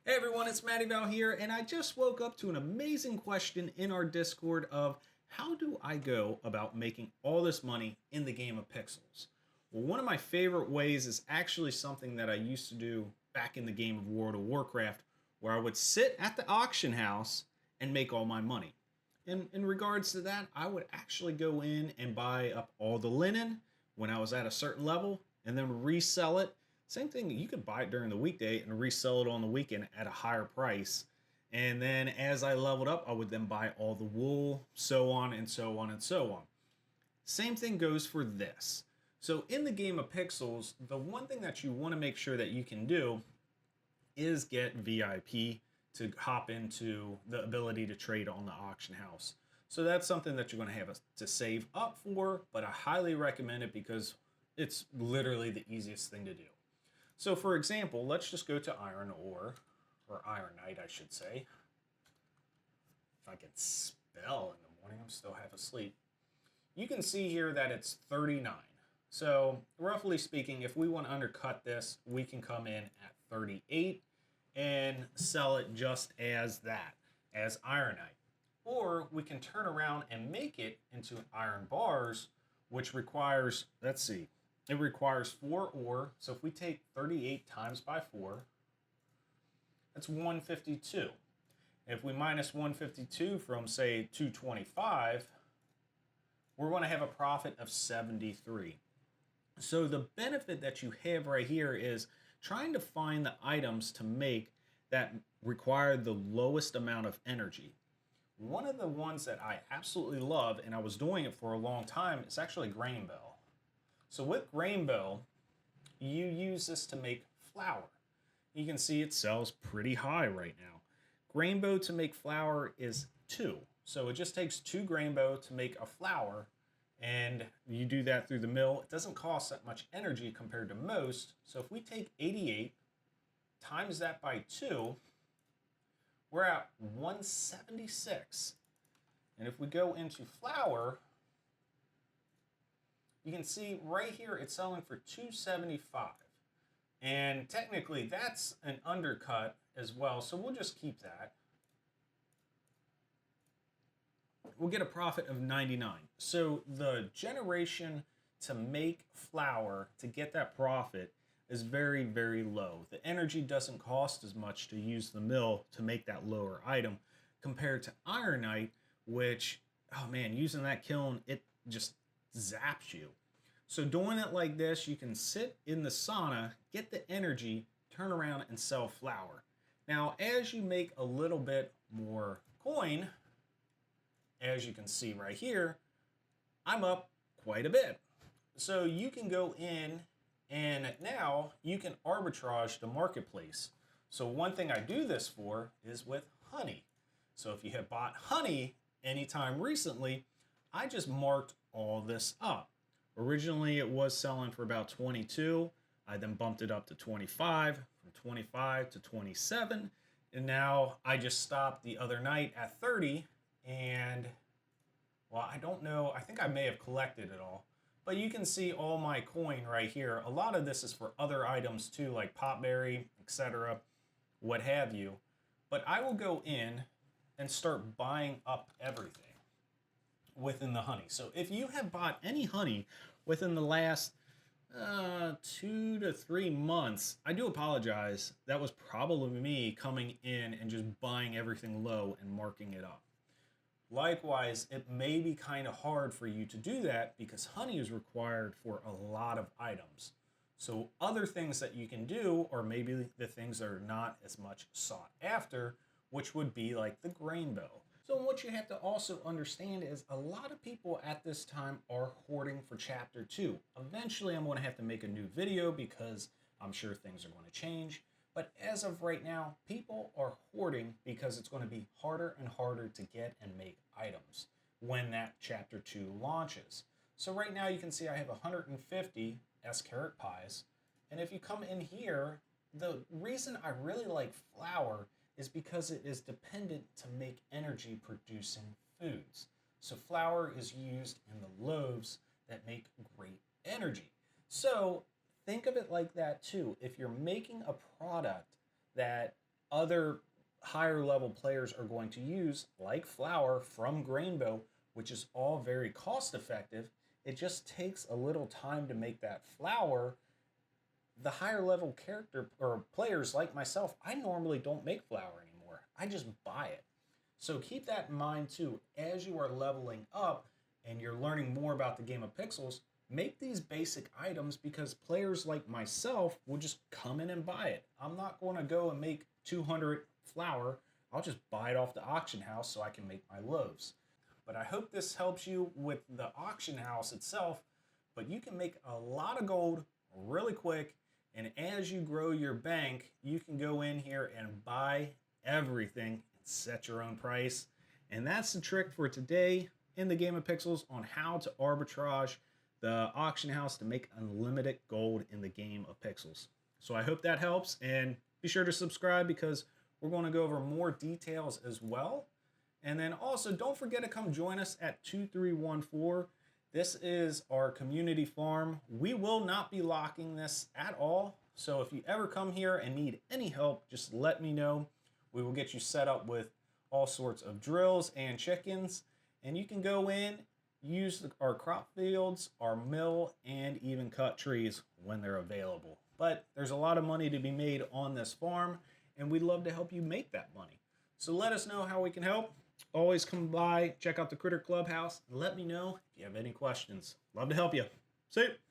Hey everyone, it's Matty Val here, and I just woke up to an amazing question in our Discord of how do I go about making all this money in the game of Pixels? Well, one of my favorite ways is actually something that I used to do back in the game of World of Warcraft, where I would sit at the auction house and make all my money. In regards to that, I would actually go in and buy up all the linen when I was at a certain level and then resell it. Same thing, you could buy it during the weekday and resell it on the weekend at a higher price. And then as I leveled up, I would then buy all the wool, so on and so on and so on. Same thing goes for this. So in the game of Pixels, the one thing that you want to make sure that you can do is get VIP to hop into the ability to trade on the auction house. So that's something that you're going to have to save up for, but I highly recommend it because it's literally the easiest thing to do. So for example, let's just go to iron ore, or ironite I should say. If I can spell in the morning, I'm still half asleep. You can see here that it's 39. So roughly speaking, if we want to undercut this, we can come in at 38 and sell it just as that, as ironite. Or we can turn around and make it into iron bars, which requires, let's see, it requires 4 ore. So if we take 38 times by 4, that's 152. If we minus 152 from, say, 225, we're going to have a profit of 73. So the benefit that you have right here is trying to find the items to make that require the lowest amount of energy. One of the ones that I absolutely love, and I was doing it for a long time, is actually grain bell. So with grain bell, you use this to make flour. You can see it sells pretty high right now. Grain bow to make flour is 2. So it just takes 2 grain bow to make a flour, and you do that through the mill. It doesn't cost that much energy compared to most. So if we take 88 times that by 2, we're at 176. And if we go into flour, you can see right here it's selling for 275. And technically that's an undercut as well, so we'll just keep that. We'll get a profit of 99. So the generation to make flour to get that profit is very, very low. The energy doesn't cost as much to use the mill to make that lower item compared to ironite, which, oh man, using that kiln, it just zaps you. So doing it like this, you can sit in the sauna, get the energy, turn around and sell flour. Now, as you make a little bit more coin, as you can see right here, I'm up quite a bit. So you can go in and now you can arbitrage the marketplace. So one thing I do this for is with honey. So if you have bought honey anytime recently, I just marked all this up. Originally it was selling for about 22. I then bumped it up to 25, from 25 to 27. And now I just stopped the other night at 30. And well, I don't know, I think I may have collected it all. But you can see all my coin right here. A lot of this is for other items too, like potberry, etc., what have you. But I will go in and start buying up everything within the honey. So if you have bought any honey within the last 2 to 3 months, I do apologize. That was probably me coming in and just buying everything low and marking it up. Likewise, it may be kind of hard for you to do that because honey is required for a lot of items. So other things that you can do, or maybe the things that are not as much sought after, which would be like the grain bow. So what you have to also understand is a lot of people at this time are hoarding for chapter 2. Eventually I'm going to have to make a new video because I'm sure things are going to change. But as of right now, people are hoarding because it's going to be harder and harder to get and make items when that chapter 2 launches. So right now you can see I have 150 S-carat pies. And if you come in here, the reason I really like flour is because it is dependent to make energy producing foods. So flour is used in the loaves that make great energy. So think of it like that too. If you're making a product that other higher level players are going to use, like flour from Grainbow, which is all very cost effective. It just takes a little time to make that flour. The higher level character or players like myself, I normally don't make flour anymore. I just buy it. So keep that in mind too. As you are leveling up and you're learning more about the game of Pixels, make these basic items because players like myself will just come in and buy it. I'm not going to go and make 200 flour. I'll just buy it off the auction house so I can make my loaves. But I hope this helps you with the auction house itself. But you can make a lot of gold really quick. And as you grow your bank, you can go in here and buy everything and set your own price. And that's the trick for today in the game of Pixels on how to arbitrage the auction house to make unlimited gold in the game of Pixels. So I hope that helps, and be sure to subscribe because we're going to go over more details as well. And then also don't forget to come join us at 2314. This is our community farm. We will not be locking this at all. So if you ever come here and need any help, just let me know. We will get you set up with all sorts of drills and chickens. And you can go in, use our crop fields, our mill, and even cut trees when they're available. But there's a lot of money to be made on this farm, and we'd love to help you make that money. So let us know how we can help. Always come by, check out the Critter Clubhouse, and let me know if you have any questions. Love to help you. See you.